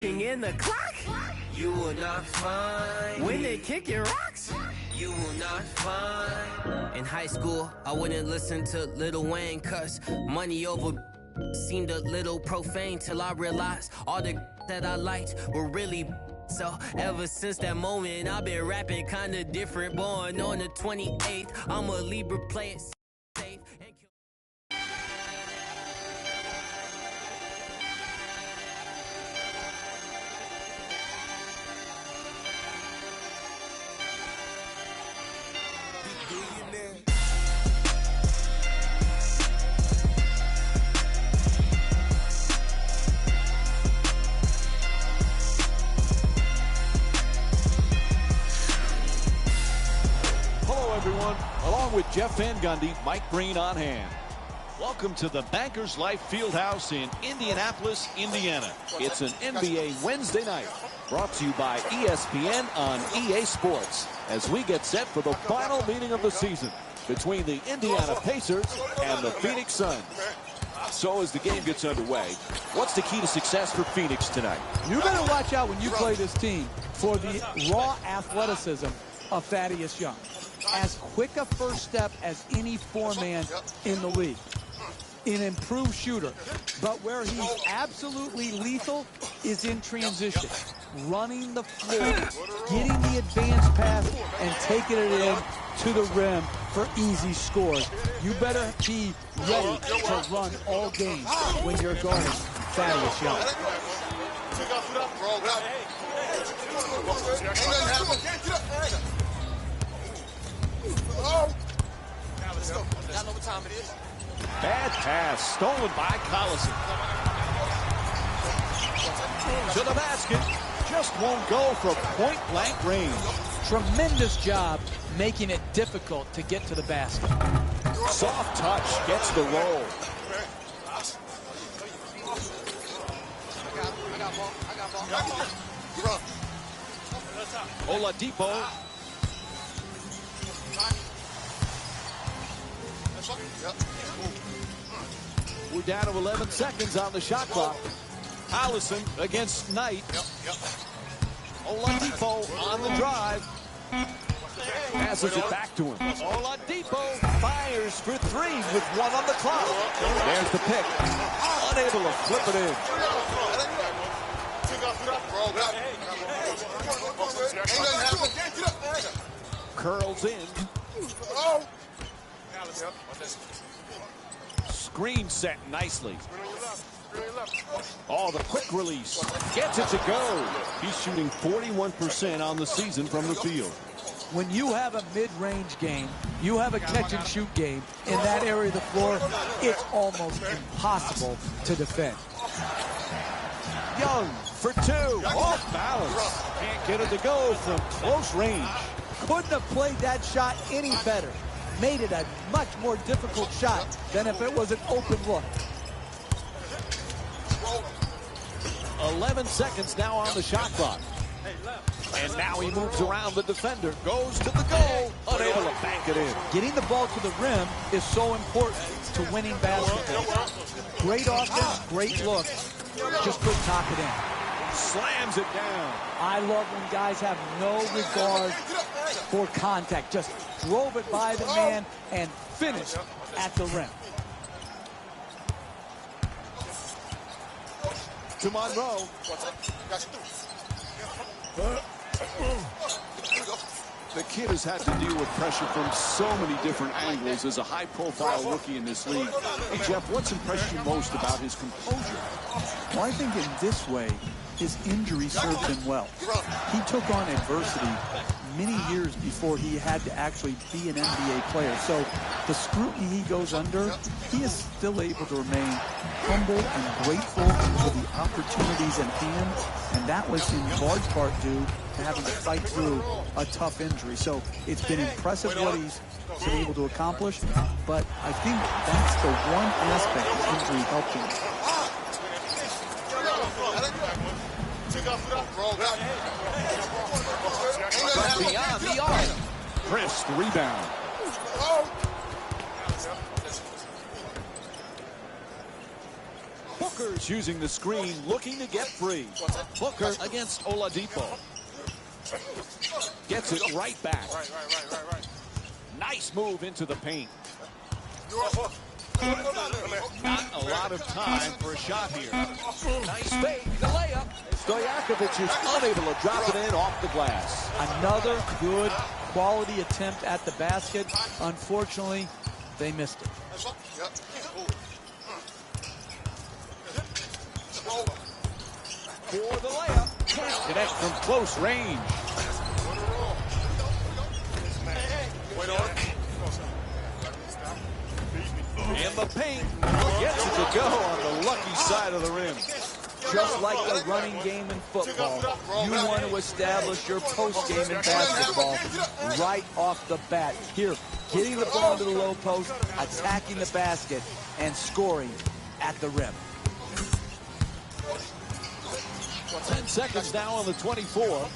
In the clock, you will not find when they kick your rocks, you will not find. In high school, I wouldn't listen to Lil Wayne, cause money over seemed a little profane, till I realized all the that I liked were really. So ever since that moment, I've been rapping kinda different. Born on the 28th, I'm a Libra player. Safe and everyone, along with Jeff Van Gundy, Mike Green on hand. Welcome to the Bankers Life Fieldhouse in Indianapolis, Indiana. It's an NBA Wednesday night, brought to you by ESPN on EA Sports, as we get set for the final meeting of the season between the Indiana Pacers and the Phoenix Suns. So as the game gets underway, what's the key to success for Phoenix tonight? You better watch out when you play this team for the raw athleticism of Thaddeus Young. As quick a first step as any four-man in the league. An improved shooter. But where he's absolutely lethal is in transition. Running the floor, getting the advanced pass, and taking it in to the rim for easy scores. You better be ready to run all game when you're guarding Thaddeus Young. Bad pass stolen by Collison. To the basket. Just won't go from point-blank range. Tremendous job making it difficult to get to the basket. Soft touch gets the roll. Oladipo. We're down to 11 seconds on the shot clock. Allison against Knight. Oladipo on the drive. Passes it back to him. Oladipo fires for three with one on the clock. There's the pick. Unable to flip it in. Curls in. Screen set nicely. Oh, the quick release. Gets it to go. He's shooting 41% on the season from the field. When you have a mid-range game, you have a catch-and-shoot game in that area of the floor, it's almost impossible to defend. Young for two. Off balance. Can't get it to go from close range. Couldn't have played that shot any better. Made it a much more difficult shot than if it was an open look. 11 seconds now on the shot clock. And now he moves around the defender. Goes to the goal. Unable to bank it in. Getting the ball to the rim is so important to winning basketball. Great offense, great look. Just couldn't top it in. Slams it down. I love when guys have no regard for contact. Just drove it by the man and finished at the rim. To Monroe. The kid has had to deal with pressure from so many different angles as a high-profile rookie in this league. Hey, Jeff, what's impressed you most about his composure? Well, I think in this way, his injury served him well. He took on adversity many years before he had to actually be an NBA player. So the scrutiny he goes under, he is still able to remain humble and grateful for the opportunities in hand. And that was in large part due to having to fight through a tough injury. So it's been impressive what he's been able to accomplish. But I think that's the one aspect the injury helped him. Beyond the arc. Chris, the rebound. Booker's using the screen, looking to get free. Booker against Oladipo. Gets it right back. Nice move into the paint. Not a lot of time for a shot here. Nice fake, the layup. Stojakovic is unable to drop it in off the glass. Another good quality attempt at the basket. Unfortunately, they missed it. For the layup. Can't connect from close range. In the paint, gets it to go on the lucky side of the rim. Just like the running game in football, you want to establish your post game in basketball right off the bat. Here, getting the ball to the low post, attacking the basket, and scoring at the rim. 10 seconds now on the 24.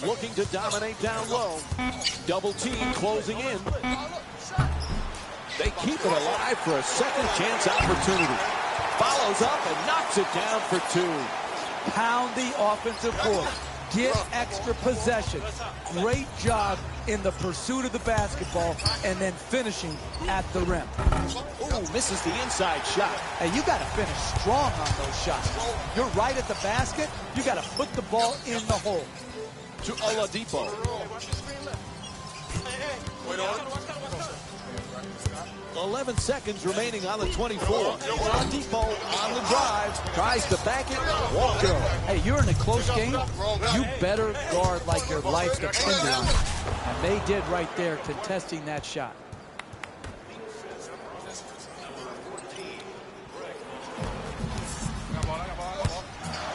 Looking to dominate down low. Double team closing in. They keep it alive for a second chance opportunity. Follows up and knocks it down for two. Pound the offensive board. Get extra possession. Great job in the pursuit of the basketball and then finishing at the rim. Ooh, misses the inside shot. Hey, you got to finish strong on those shots. You're right at the basket. You got to put the ball in the hole. To Oladipo. 11 seconds remaining on the 24. Oladipo on the drive. Tries to back it. Won't go. Hey, you're in a close game. You better guard like your life depended on it. And they did right there, contesting that shot.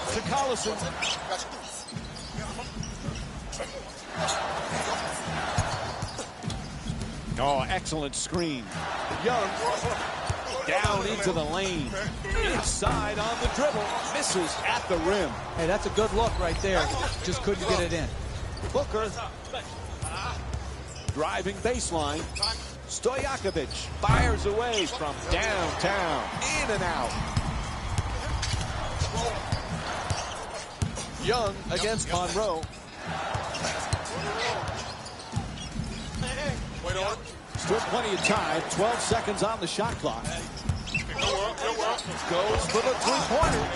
To Collison. Oh, excellent screen. Young down into the lane. Inside on the dribble. Misses at the rim. Hey, that's a good look right there. Just couldn't get it in. Booker. Driving baseline. Stojakovic fires away from downtown. In and out. Young against Monroe. Still plenty of time. 12 seconds on the shot clock. Goes for the three-pointer.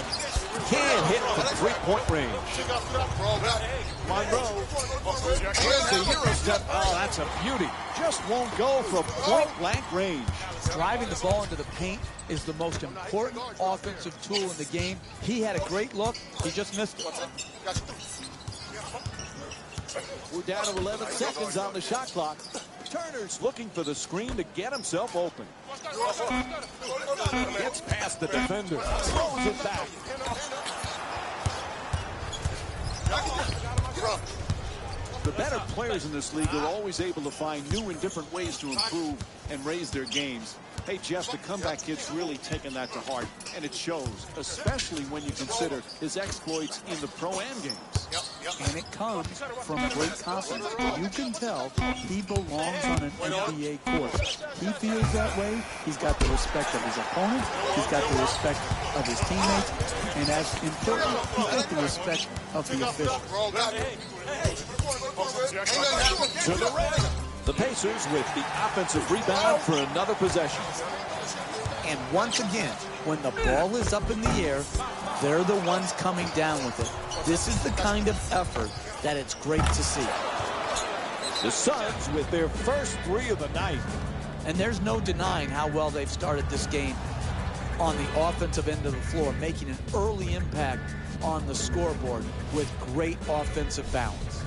Can't hit from three-point range. Monroe. Here's the Euro step. Oh, that's a beauty. Just won't go from point-blank range. Driving the ball into the paint is the most important offensive tool in the game. He had a great look. He just missed it. We're down to 11 seconds on the shot clock. Turner's looking for the screen to get himself open. Gets past the defender. Throws it back. The better players in this league are always able to find new and different ways to improve and raise their games. Hey, Jeff, the comeback kid's really taken that to heart, and it shows, especially when you consider his exploits in the Pro-Am games. And it comes from great confidence. You can tell he belongs on an NBA court. He feels that way. He's got the respect of his opponents. He's got the respect of his teammates. And as important, he's got the respect of the officials. To the rim. The Pacers with the offensive rebound for another possession. And once again, when the ball is up in the air, they're the ones coming down with it. This is the kind of effort that it's great to see. The Suns with their first three of the night. And there's no denying how well they've started this game on the offensive end of the floor, making an early impact on the scoreboard with great offensive balance.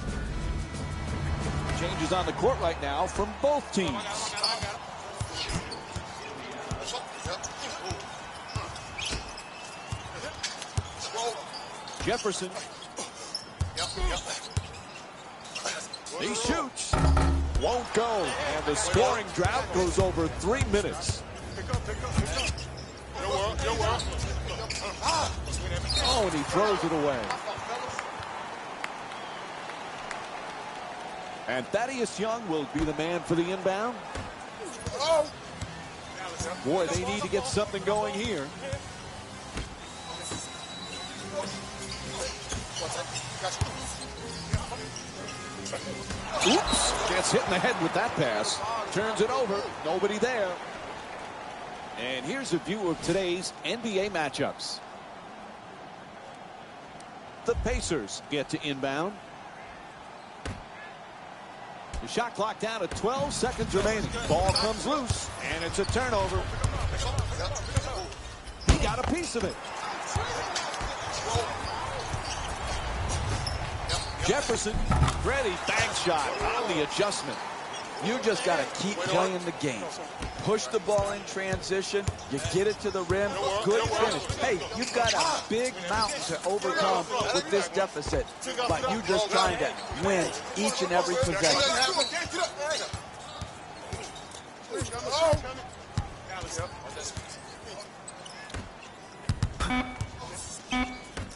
Changes on the court right now from both teams. Jefferson. He shoots. Won't go. And the scoring drought goes over 3 minutes. Oh, and he throws it away. And Thaddeus Young will be the man for the inbound. Boy, they need to get something going here. Oops, gets hit in the head with that pass. Turns it over, nobody there. And here's a view of today's NBA matchups. The Pacers get to inbound. The shot clock down to 12 seconds remaining. Ball comes loose, and it's a turnover. He got a piece of it. Jefferson, ready, bank shot on the adjustment. You just got to keep playing the game. Push the ball in transition. You get it to the rim. Good finish. Hey, you've got a big mountain to overcome with this deficit, but you're just trying to win each and every possession.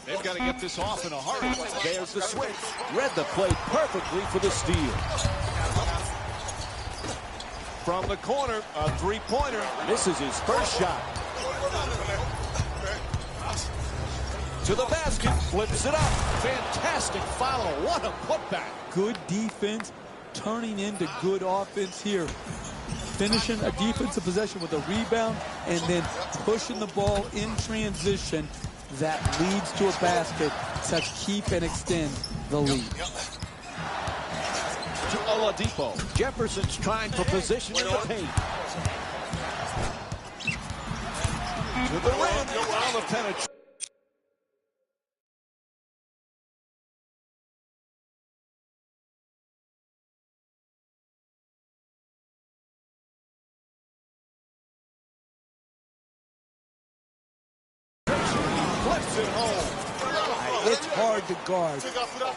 They've got to get this off in a hurry. There's the switch. Read the play perfectly for the steal. From the corner, a three-pointer. Misses his first shot. To the basket, flips it up. Fantastic follow. What a putback. Good defense turning into good offense here. Finishing a defensive possession with a rebound and then pushing the ball in transition that leads to a basket to keep and extend the lead. To Oladipo. Jefferson's trying for position in the paint. To the rim. On the penetration. Flips it home. It's hard to guard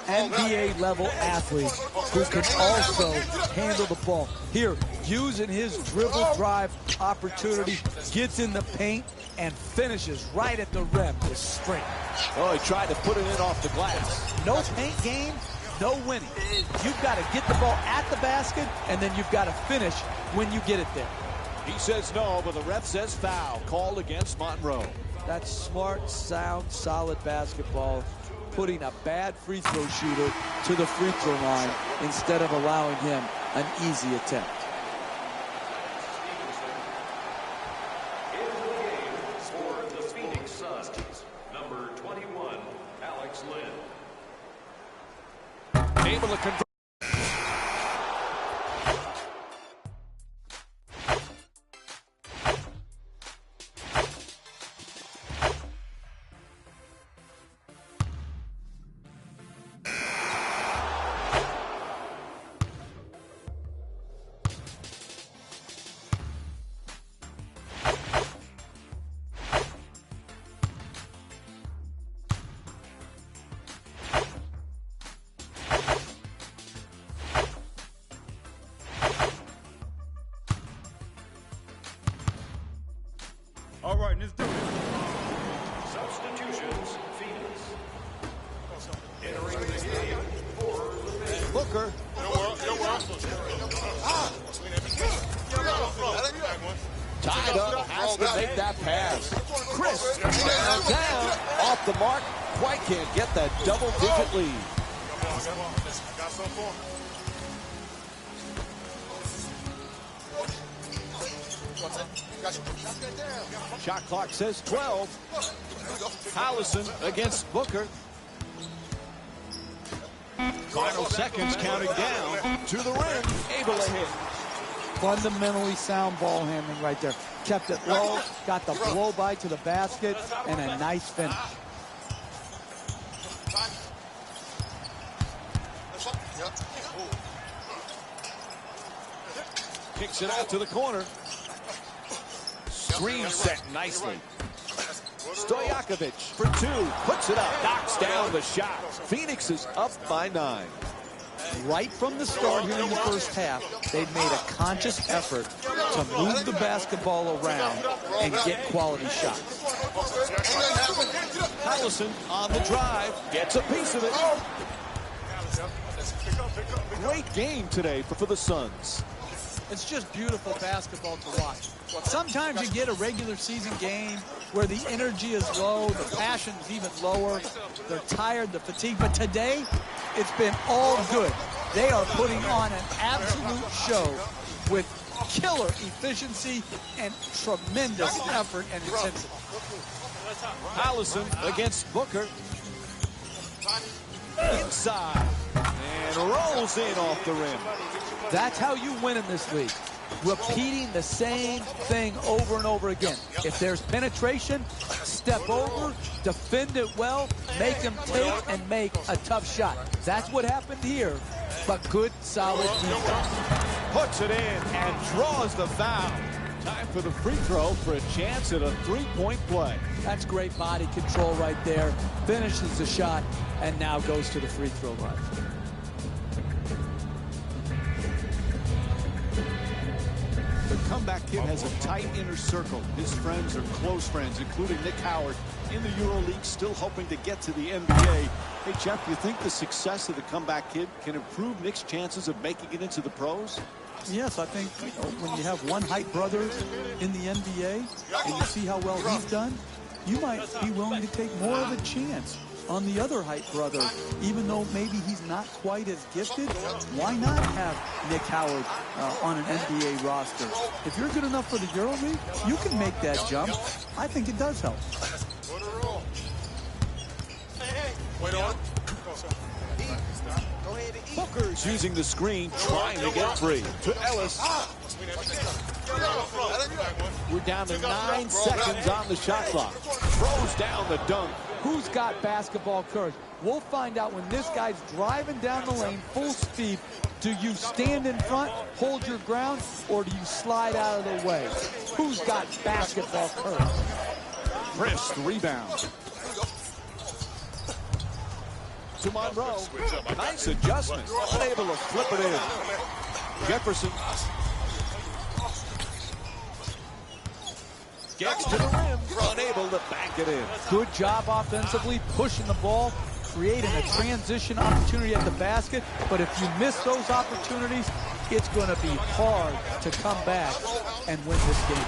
NBA-level athletes who can also handle the ball. Here, using his dribble drive opportunity, gets in the paint and finishes right at the rim with strength. Oh, he tried to put it in off the glass. No paint game, no winning. You've got to get the ball at the basket, and then you've got to finish when you get it there. He says no, but the ref says foul. Called against Monroe. That's smart, sound, solid basketball. Putting a bad free throw shooter to the free throw line instead of allowing him an easy attempt. For the Phoenix Suns, number 21, Alex Lynn. Able to convert. All right, let's do it. Substitutions, Phoenix. Entering the game for the Booker. Tied up, has to make that pass. Chris down, off the mark. Quite can't get that double-digit lead. Shot clock says 12. Allison against Booker. Final seconds counting down to the rim. Able to hit. Fundamentally sound ball handling right there. Kept it low, got the blow by to the basket, and a nice finish. Kicks it out to the corner. Screen set nicely. Stojakovic for two. Puts it up. Knocks down the shot. Phoenix is up by 9. Right from the start here in the first half, they've made a conscious effort to move the basketball around and get quality shots. Allison on the drive. Gets a piece of it. Great game today for the Suns. It's just beautiful basketball to watch. Sometimes you get a regular season game where the energy is low, the passion is even lower, they're tired, the fatigue. But today, it's been all good. They are putting on an absolute show with killer efficiency and tremendous effort and intensity. Allison against Booker. Inside. And rolls in off the rim. That's how you win in this league. Repeating the same thing over and over again. If there's penetration, step over, defend it well, make him take and make a tough shot. That's what happened here, but good, solid defense. Puts it in and draws the foul. Time for the free throw for a chance at a three-point play. That's great body control right there. Finishes the shot and now goes to the free throw line. The comeback kid has a tight inner circle. His friends are close friends, including Nick Howard in the EuroLeague, still hoping to get to the NBA. Hey, Jeff, do you think the success of the comeback kid can improve Nick's chances of making it into the pros? Yes, I think when you have one hype brother in the NBA and you see how well he's done, you might be willing to take more of a chance on the other hype brother, even though maybe he's not quite as gifted. Why not have Nick Howard on an NBA roster? If you're good enough for the EuroLeague, you can make that jump. I think it does help. Booker's using the screen, trying to get free. To Ellis. We're down to 9 seconds on the shot clock. Throws down the dunk. Who's got basketball courage? We'll find out when this guy's driving down the lane full speed. Do you stand in front, hold your ground, or do you slide out of the way? Who's got basketball courage? Chris, the rebound. To Monroe. Nice adjustment. Unable to flip it in. Jefferson. Gets to the rim. Unable to bank it in. Good job offensively, pushing the ball, creating a transition opportunity at the basket. But if you miss those opportunities, it's going to be hard to come back and win this game.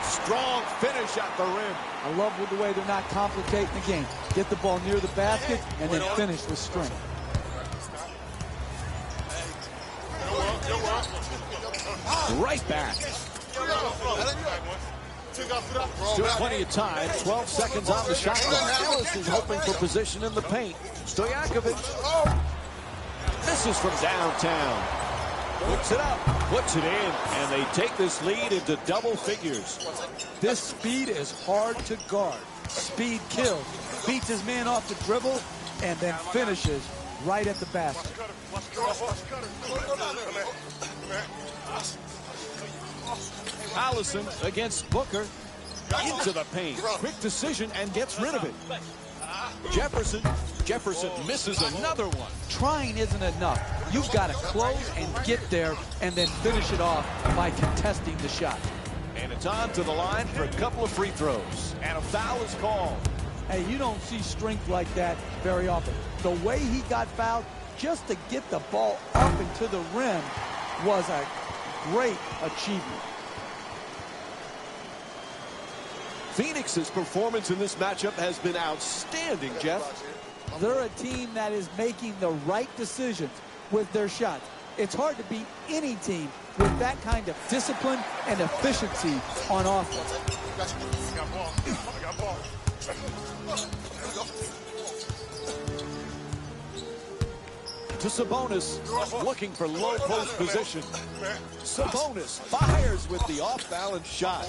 Strong finish at the rim. I love the way they're not complicating the game. Get the ball near the basket and then finish with strength. Right back. Still plenty of time. 12 seconds on the shot clock. Ellis is hoping for position in the paint. Stojakovic. This is from downtown. Puts it up, puts it in, and they take this lead into double figures. This speed is hard to guard. Speed kills. Beats his man off the dribble and then finishes right at the basket. Allison against Booker. Into the paint. Quick decision and gets rid of it. Jefferson misses another one. Trying isn't enough. You've got to close and get there and then finish it off by contesting the shot. And it's on to the line for a couple of free throws. And a foul is called. Hey, you don't see strength like that very often. The way he got fouled just to get the ball up and to the rim was a great achievement. Phoenix's performance in this matchup has been outstanding, Jeff. They're a team that is making the right decisions with their shots. It's hard to beat any team with that kind of discipline and efficiency on offense. To Sabonis, looking for low post position. Sabonis fires with the off-balance shot.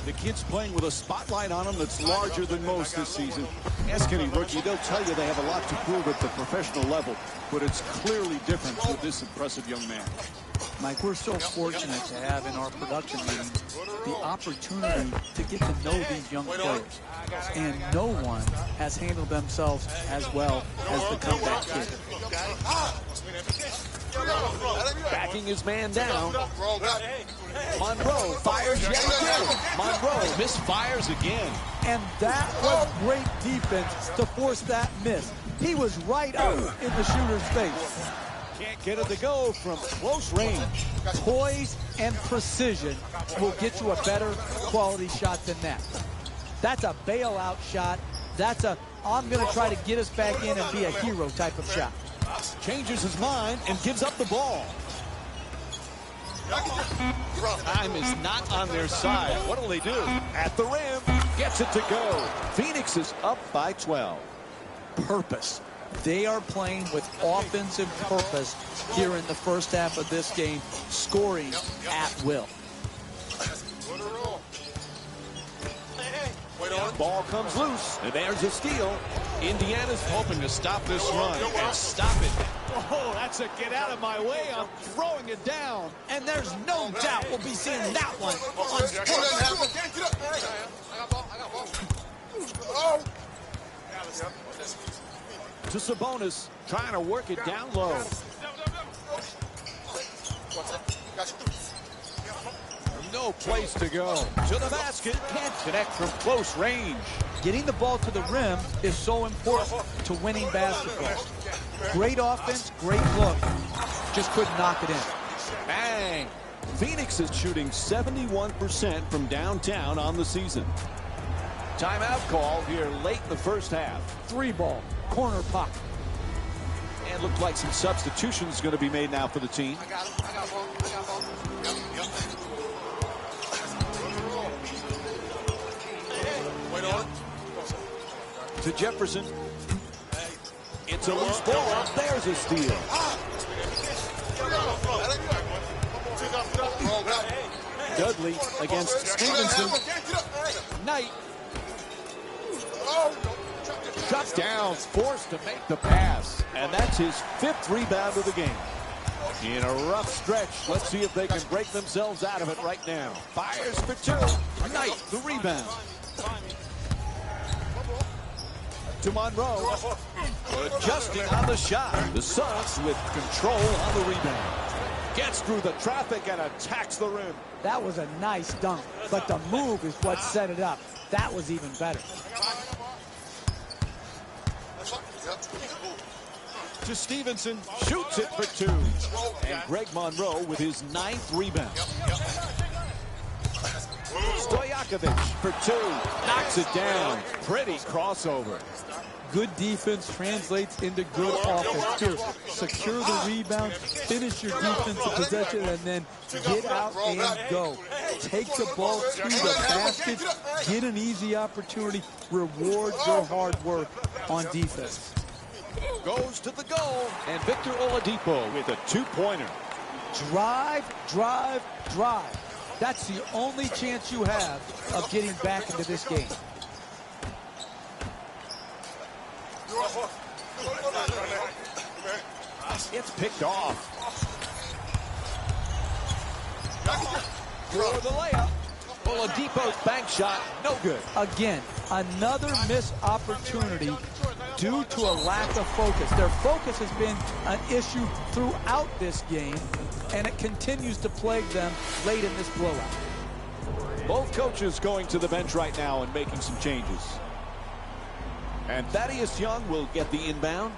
The kid's playing with a spotlight on him that's larger than most this season. Ask any rookie, they'll tell you they have a lot to prove at the professional level, but it's clearly different with this impressive young man. Mike, we're so fortunate to have in our production meetings the opportunity to get to know these young players. And no one has handled themselves as well as the comeback kid. Backing his man down. Monroe fires yet again. Monroe misfires again. And that was great defense to force that miss. He was right up in the shooter's face. Can't get it to go from close range. Poise and precision will get you a better quality shot than that. That's a bailout shot. That's a, I'm going to try to get us back in and be a hero type of shot. Changes his mind and gives up the ball. Time is not on their side. What will they do? At the rim, gets it to go. Phoenix is up by 12. Purpose. They are playing with offensive purpose here in the first half of this game, scoring at will. Ball comes loose, and there's a steal. Indiana's hoping to stop this run and stop it. Oh, that's a get out of my way. I'm throwing it down. And there's no doubt we'll be seeing that one on to Sabonis, trying to work it down low. No place to go. To the basket, can't connect from close range. Getting the ball to the rim is so important to winning basketball. Great offense, great look. Just couldn't knock it in. Bang! Phoenix is shooting 71% from downtown on the season. Timeout call here late in the first half. 3-ball, corner pocket. And looked like some substitutions going to be made now for the team. To Jefferson. It's a loose ball. There's a steal. Dudley against Stevenson. Knight. Shut down, forced to make the pass. And that's his 5th rebound of the game. In a rough stretch, let's see if they can break themselves out of it right now. Fires for 2. Knight, the rebound. To Monroe. Adjusting on the shot. The Suns with control on the rebound. Gets through the traffic and attacks the rim. That was a nice dunk, but the move is what set it up. That was even better. To Stevenson, shoots it for 2. And Greg Monroe with his 9th rebound. Stojakovic for 2. Knocks it down. Pretty crossover. Good defense translates into good offense. Here, secure the rebound, finish your defensive possession, and then get out and go. Take the ball to the basket, get an easy opportunity, reward your hard work on defense. Goes to the goal, and Victor Oladipo with a 2-pointer. Drive, drive, drive. That's the only chance you have of getting back into this game. It's picked off. For the layup. Oladipo's bank shot, no good. Again, another missed opportunity due to a lack of focus. Their focus has been an issue throughout this game, and it continues to plague them late in this blowout. Both coaches going to the bench right now and making some changes. And Thaddeus Young will get the inbound.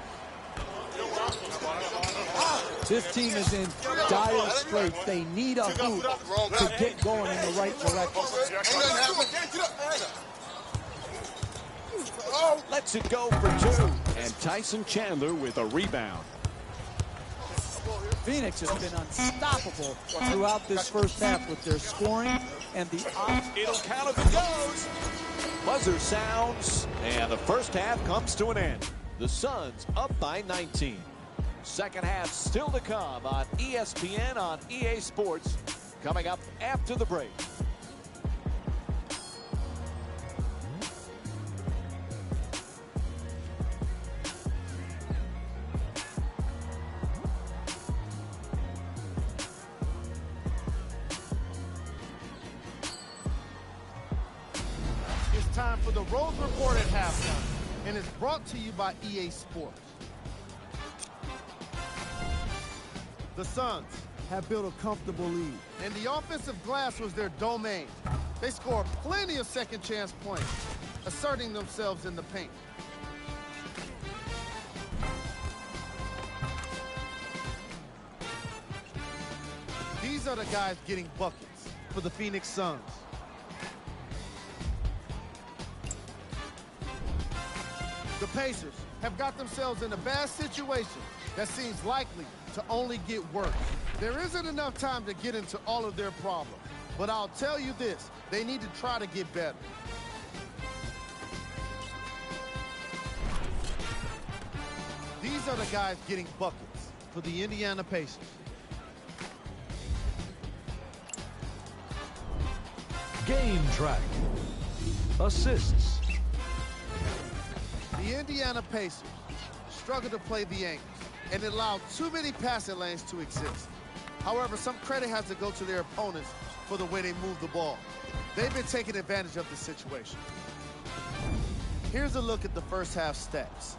This team is in dire straits. They need a hoop to get going in the right direction. Lets it go for 2. And Tyson Chandler with a rebound. Phoenix has been unstoppable throughout this first half with their scoring and the It'll count if it goes. Buzzer sounds, and the first half comes to an end. The Suns up by 19. Second half still to come on ESPN on EA Sports. Coming up after the break. It's time for the Rose Report at halftime, and it's brought to you by EA Sports. The Suns have built a comfortable lead, and the offensive glass was their domain. They scored plenty of second chance points, asserting themselves in the paint. These are the guys getting buckets for the Phoenix Suns. The Pacers have got themselves in a bad situation that seems likely to only get worse. There isn't enough time to get into all of their problems, but I'll tell you this, they need to try to get better. These are the guys getting buckets for the Indiana Pacers. Game track. Assists. The Indiana Pacers struggle to play the angles and allow too many passing lanes to exist. However, some credit has to go to their opponents for the way they move the ball. They've been taking advantage of the situation. Here's a look at the first half stats.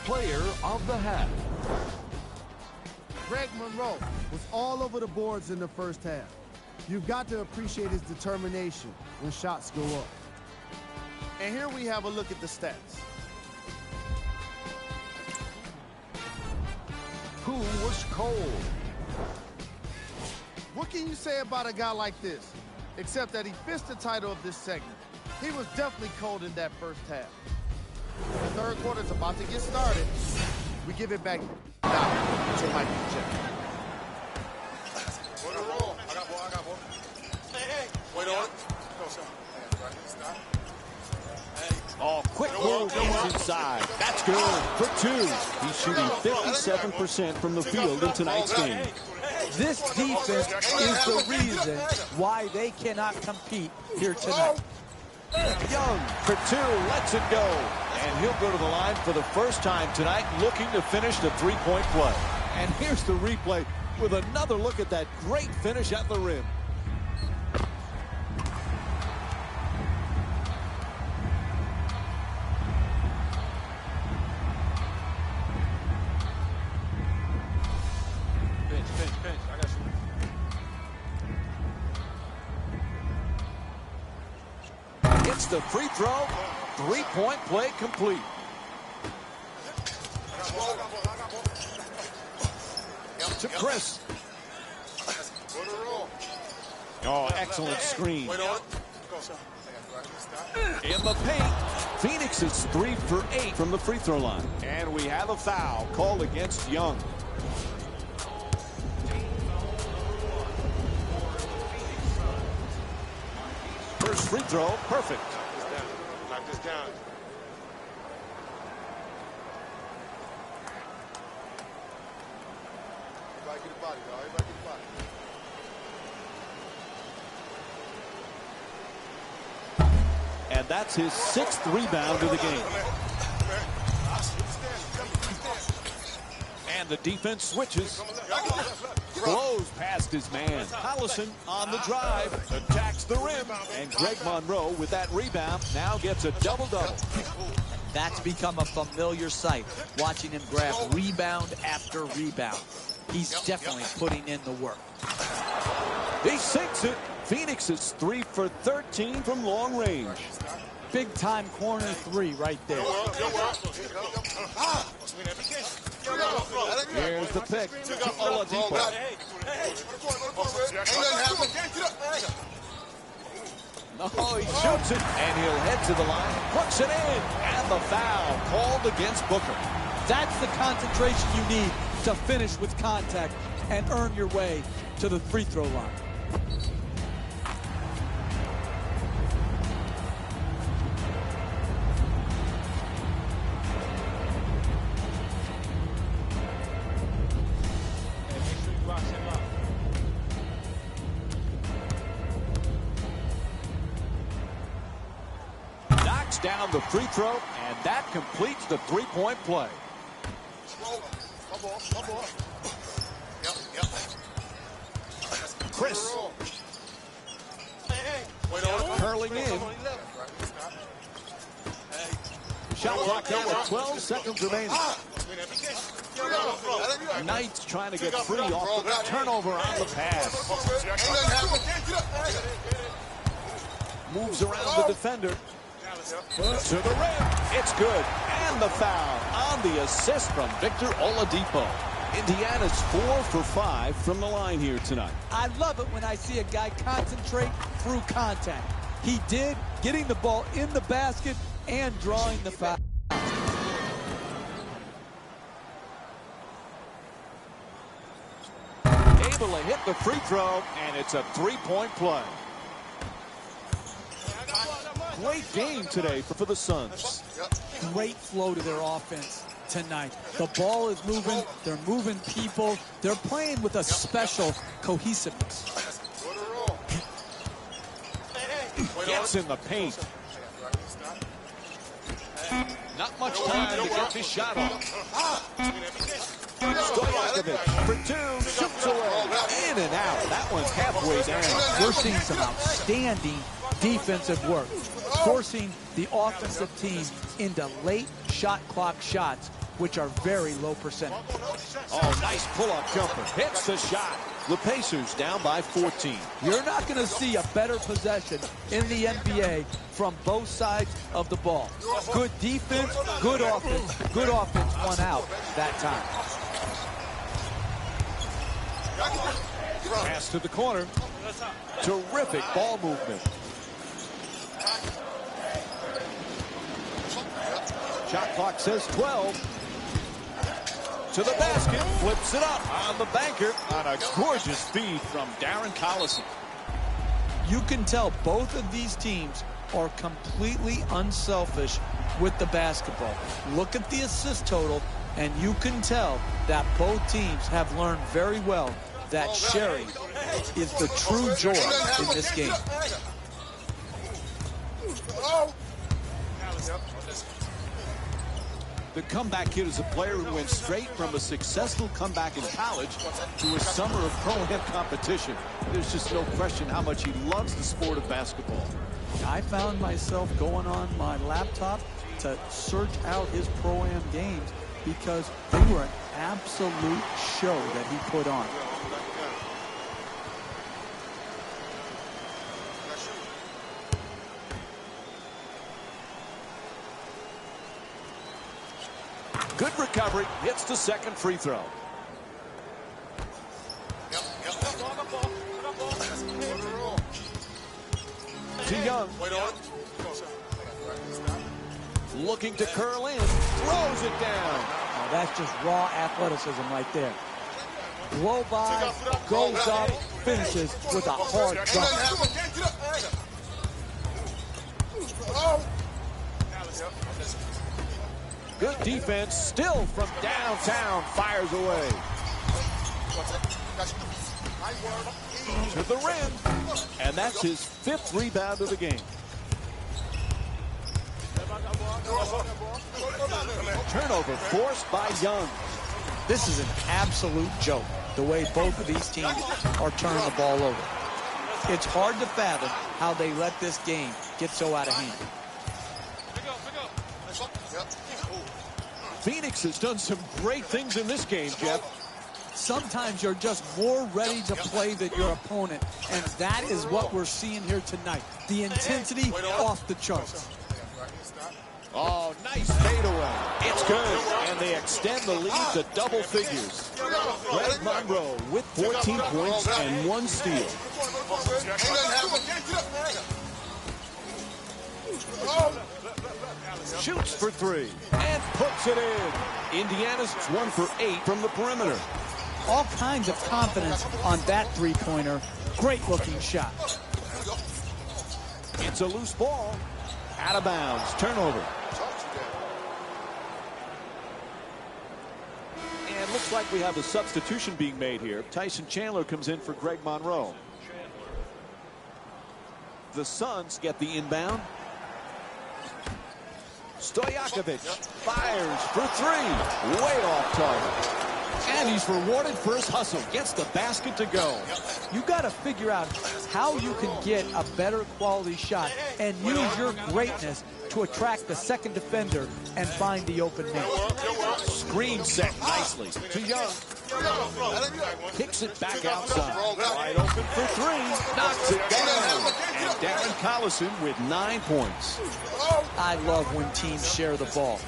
Player of the half. Greg Monroe was all over the boards in the first half. You've got to appreciate his determination when shots go up. And here we have a look at the stats. Who was cold? What can you say about a guy like this? Except that he fits the title of this segment. He was definitely cold in that first half. The third quarter is about to get started. We give it back now to Mike and Jeff. Wait on it. Oh, quick move, he's inside. That's good for two. He's shooting 57% from the field in tonight's game. This defense is the reason why they cannot compete here tonight. Young for two, lets it go. And he'll go to the line for the first time tonight, looking to finish the three-point play. And here's the replay with another look at that great finish at the rim. I got you. Gets the free throw. Three-point play complete. To Chris. Oh, excellent screen. In the paint. Phoenix is 3 for 8 from the free throw line. And we have a foul called against Young. First free throw, perfect. Knock this down. Everybody get a body, y'all. Everybody get a body. And that's his 6th rebound of the game. And the defense switches. Blows past his man. Hollison on the drive. Attacks the rim. And Greg Monroe with that rebound now gets a double-double. That's become a familiar sight, watching him grab rebound after rebound. He's definitely putting in the work. He sinks it. Phoenix is 3 for 13 from long range. Big time corner three right there. Here's the pick to Oladipo. Oh, he shoots it, and he'll head to the line, puts it in, and the foul called against Booker. That's the concentration you need to finish with contact and earn your way to the free throw line. Knocks down the free throw, and that completes the three-point play. Chris. Curling in. Shot clock down with 12 seconds remaining. Knight's trying to get free off the turnover on the pass. Moves around the defender. To the rim. It's good. And the foul on the assist from Victor Oladipo. Indiana's 4 for 5 from the line here tonight. I love it when I see a guy concentrate through contact. He did, getting the ball in the basket and drawing the foul. Able to hit the free throw, and it's a three-point play. Great game today for the Suns. Great flow to their offense tonight. The ball is moving. They're moving people. They're playing with a special cohesiveness. Gets in the paint. Not much time to get this shot off. Stojakovic for two, shoots away, in and out. That one's halfway down. We're seeing some outstanding defensive work, forcing the offensive team into late shot clock shots, which are very low percentage. Oh, nice pull-up jumper. Hits the shot. The Pacers down by 14. You're not going to see a better possession in the NBA from both sides of the ball. Good defense, good offense. Good offense won out that time. Pass to the corner. Terrific ball movement. Shot clock says 12. To the basket, flips it up on the banker on a gorgeous feed from Darren Collison. You can tell both of these teams are completely unselfish with the basketball. Look at the assist total, and you can tell that both teams have learned very well that sharing is the true joy in this game. The comeback kid is a player who went straight from a successful comeback in college to a summer of pro-am competition. There's just no question how much he loves the sport of basketball. I found myself going on my laptop to search out his pro-am games because they were an absolute show that he put on. Good recovery, hits the second free throw. To Young. Looking to curl in, throws it down. Now that's just raw athleticism right there. Blow by, goes up, finishes with a hard jump. Good defense, still from downtown, fires away. To the rim, and that's his 5th rebound of the game. Turnover forced by Young. This is an absolute joke, the way both of these teams are turning the ball over. It's hard to fathom how they let this game get so out of hand. Phoenix has done some great things in this game, Jeff. Sometimes you're just more ready to play than your opponent, and that is what we're seeing here tonight. The intensity off the charts. Oh, nice fadeaway. It's good, and they extend the lead to double figures. Greg Monroe with 14 points and 1 steal. Shoots for 3 and puts it in. Indiana's 1 for 8 from the perimeter. All kinds of confidence on that three-pointer. Great looking shot. It's a loose ball. Out of bounds. Turnover. And looks like we have a substitution being made here. Tyson Chandler comes in for Greg Monroe. The Suns get the inbound. Stojakovic fires for 3. Way off target. And he's rewarded for his hustle. Gets the basket to go. You got to figure out how you can get a better quality shot and use your greatness to attract the second defender and find the open man. Screen set nicely to Young. Kicks it back outside. Wide open for 3. Knocks it down. And Darren Collison with 9 points. I love when teams share the ball.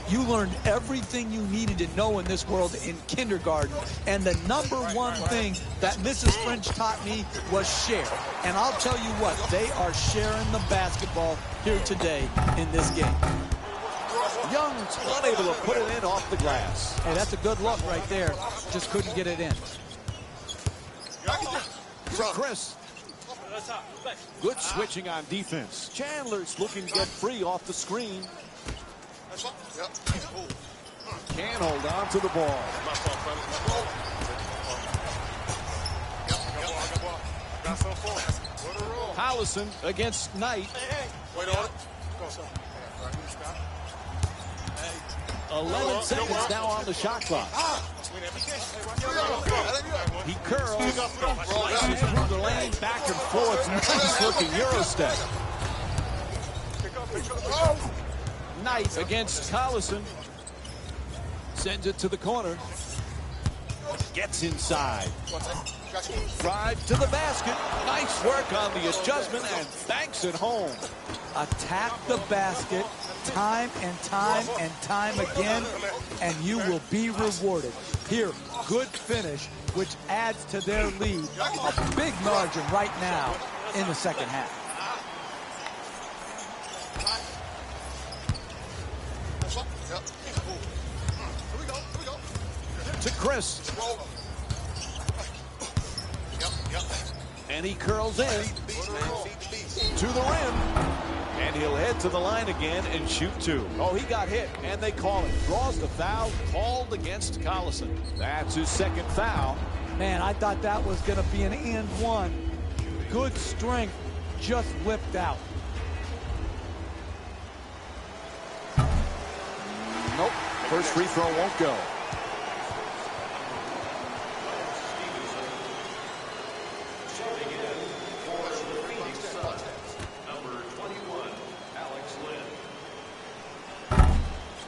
You learned everything you needed to know in this world in kindergarten. And the number one thing that Mrs. French taught me was share. And I'll tell you what, they are sharing the basketball here today in this game. Young's unable to put it in off the glass. Hey, that's a good look right there. Just couldn't get it in. To Chris. Good switching on defense. Chandler's looking to get free off the screen. Can't hold on to the ball. Hallison against Knight. Wait on it. 11 seconds now on the shot clock. He curls, slices through the lane, back and forth. Nice looking Euro step. Knight against Collison. Sends it to the corner. Gets inside. Drive to the basket. Nice work on the adjustment and banks it home. Attack the basket time and time and time again, and you will be rewarded. Here, good finish, which adds to their lead. A big margin right now in the second half. To Chris. And he curls in to the rim. And he'll head to the line again and shoot two. Oh, he got hit, and they call it. Draws the foul, called against Collison. That's his second foul. Man, I thought that was going to be an and one. Good strength, just whipped out. Nope, first free throw won't go.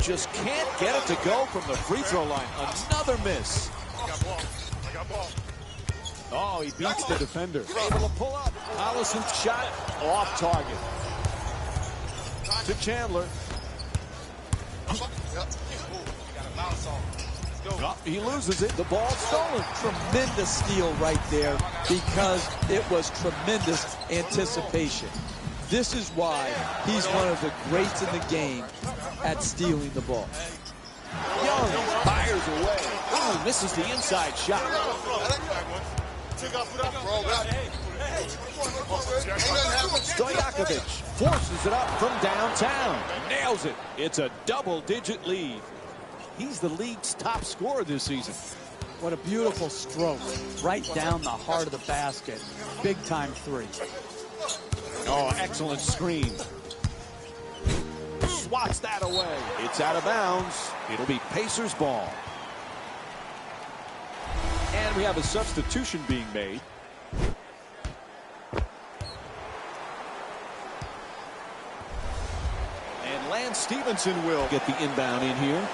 Just can't get it to go from the free throw line. Another miss. Oh, he beats the defender. Able to pull up. Allison's shot off target. To Chandler. Oh, he loses it. The ball stolen. Tremendous steal right there because it was tremendous anticipation. This is why he's one of the greats in the game at stealing the ball. Young fires away. Ooh, misses the inside shot. Stojakovic forces it up from downtown. Nails it. It's a double-digit lead. He's the league's top scorer this season. What a beautiful stroke. Right down the heart of the basket. Big-time three. Oh, excellent screen. Swats that away. It's out of bounds. It'll be Pacers ball. And we have a substitution being made. And Lance Stevenson will get the inbound in here.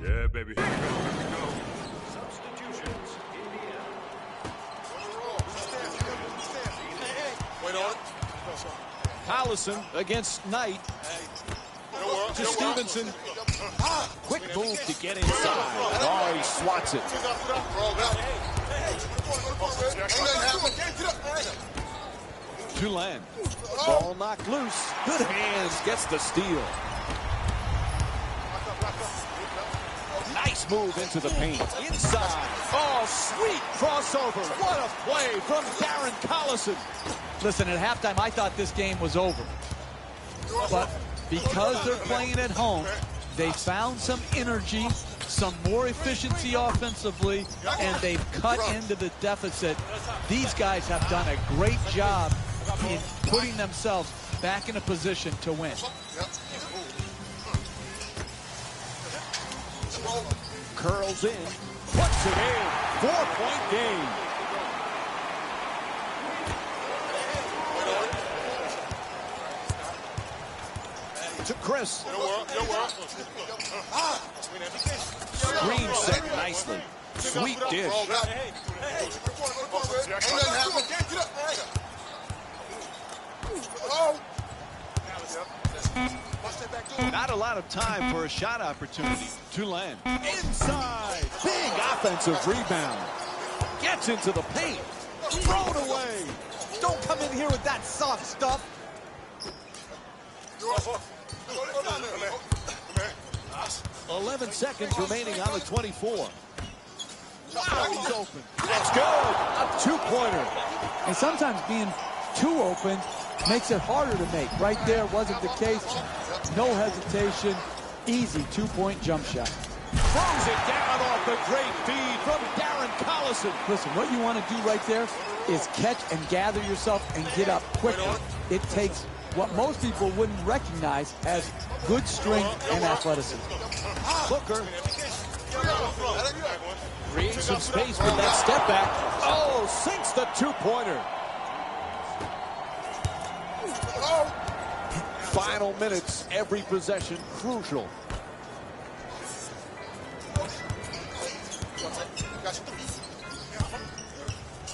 Yeah, baby. Here we go. Collison against Knight. To Stevenson. Quick move to get inside. Oh, he swats it. Tulane. Ball knocked loose. Good hands. Gets the steal. Nice move into the paint. Inside. Oh, sweet crossover. What a play from Darren Collison. Listen, at halftime, I thought this game was over. But because they're playing at home, they found some energy, some more efficiency offensively, and they've cut into the deficit. These guys have done a great job in putting themselves back in a position to win. Curls in, puts it in. 4-point game. To Chris. Screen set nicely. Sweet dish. Not a lot of time for a shot opportunity. Tulane. Inside. Big offensive rebound. Gets into the paint. Thrown away. Don't come in here with that soft stuff. 11 seconds remaining on the 24. Wow, he's open. That's good. A two-pointer. And sometimes being too open makes it harder to make. Right there wasn't the case. No hesitation. Easy two-point jump shot. Throws it down off the great feed from Darren Collison. Listen, what you want to do right there is catch and gather yourself and get up quickly. It takes what most people wouldn't recognize as good strength and athleticism. Booker creates some space with that step back. Oh, sinks the two-pointer. Final minutes, every possession crucial.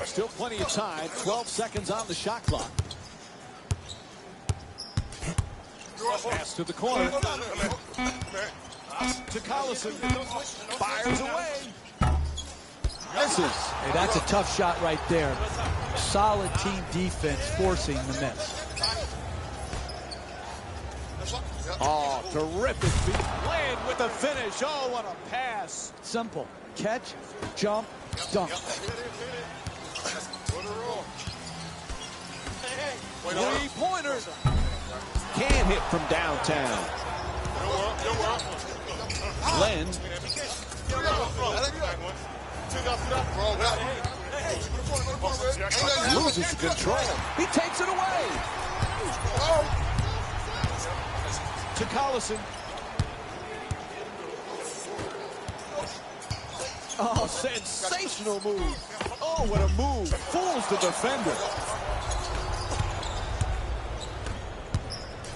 Still plenty of time. 12 seconds on the shot clock. Pass to the corner. To Collison. Fires away. Misses. Hey, that's a tough shot right there. Solid team defense forcing the miss. Oh, terrific feed. Playing with the finish. Oh, what a pass. Simple. Catch, jump, dunk. Three-pointer. Can hit from downtown. Len. Loses control. He takes it away. To Collison. Oh, sensational move. Oh, what a move. Fools the defender.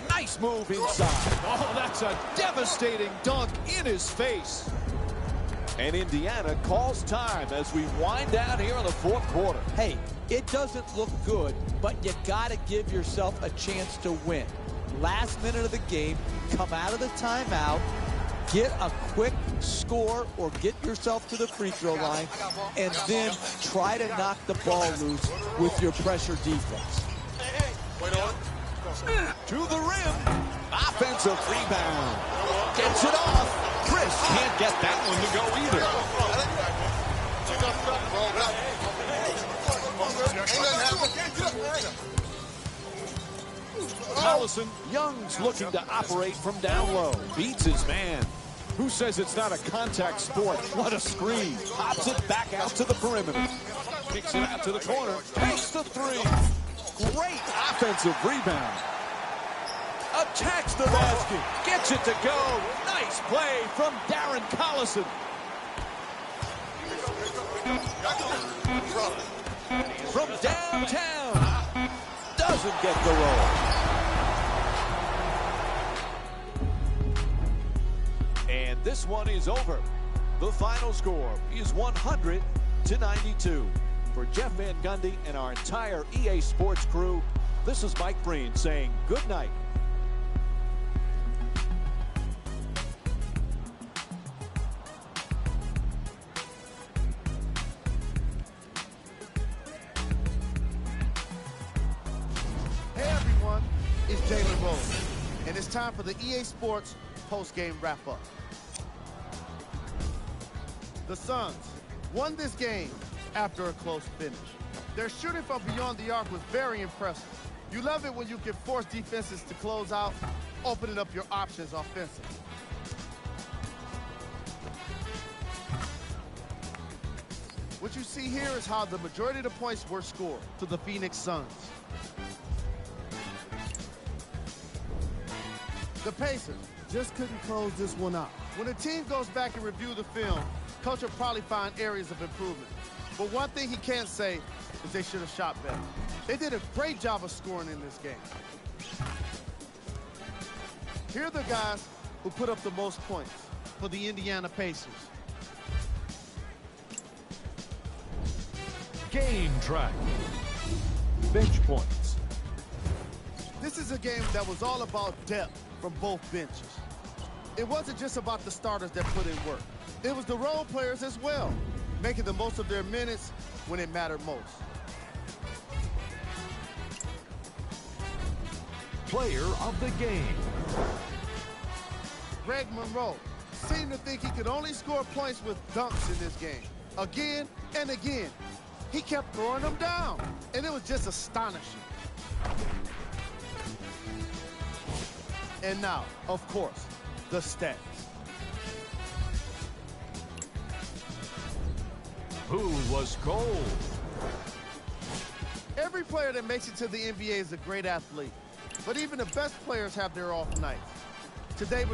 Nice move inside. Oh, that's a devastating dunk in his face. And Indiana calls time as we wind down here in the fourth quarter. Hey, it doesn't look good, but you got to give yourself a chance to win. Last minute of the game, come out of the timeout, get a quick score or get yourself to the free throw line, and then try to knock the ball loose with your pressure defense. To the rim. Offensive rebound. Gets it off. Chris can't get that one to go either. Collison. Young's looking to operate from down low. Beats his man. Who says it's not a contact sport? What a screen. Pops it back out to the perimeter. Kicks it out to the corner. Takes the three. Great offensive rebound. Attacks the basket. Gets it to go. Nice play from Darren Collison. From downtown. Doesn't get the roll. And this one is over. The final score is 100-92. For Jeff Van Gundy and our entire EA Sports crew, This is Mike Breen saying good night. Hey everyone, it's Jalen Rose, and it's time for the EA Sports post-game wrap-up. The Suns won this game after a close finish. Their shooting from beyond the arc was very impressive. You love it when you can force defenses to close out, opening up your options offensively. What you see here is how the majority of the points were scored to the Phoenix Suns. The Pacers just couldn't close this one out. When a team goes back and review the film, coach will probably find areas of improvement. But one thing he can't say is they should have shot better. They did a great job of scoring in this game. Here are the guys who put up the most points for the Indiana Pacers. Game track. Bench points. This is a game that was all about depth from both benches. It wasn't just about the starters that put in work. It was the role players as well, making the most of their minutes when it mattered most. Player of the game. Greg Monroe seemed to think he could only score points with dunks in this game. Again and again, he kept throwing them down, and it was just astonishing. And now, of course, the stats. Who was cold? Every player that makes it to the NBA is a great athlete, but even the best players have their off nights. Today,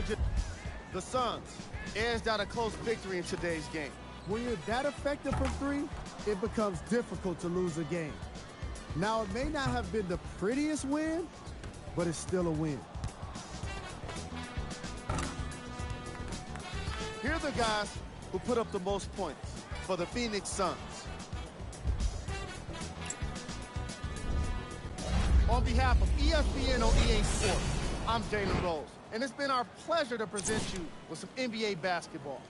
the Suns edged out a close victory in today's game. When you're that effective from three, it becomes difficult to lose a game. Now, it may not have been the prettiest win, but it's still a win. Here are the guys who put up the most points for the Phoenix Suns. On behalf of ESPN on EA Sports, I'm Jalen Rose, and it's been our pleasure to present you with some NBA basketball.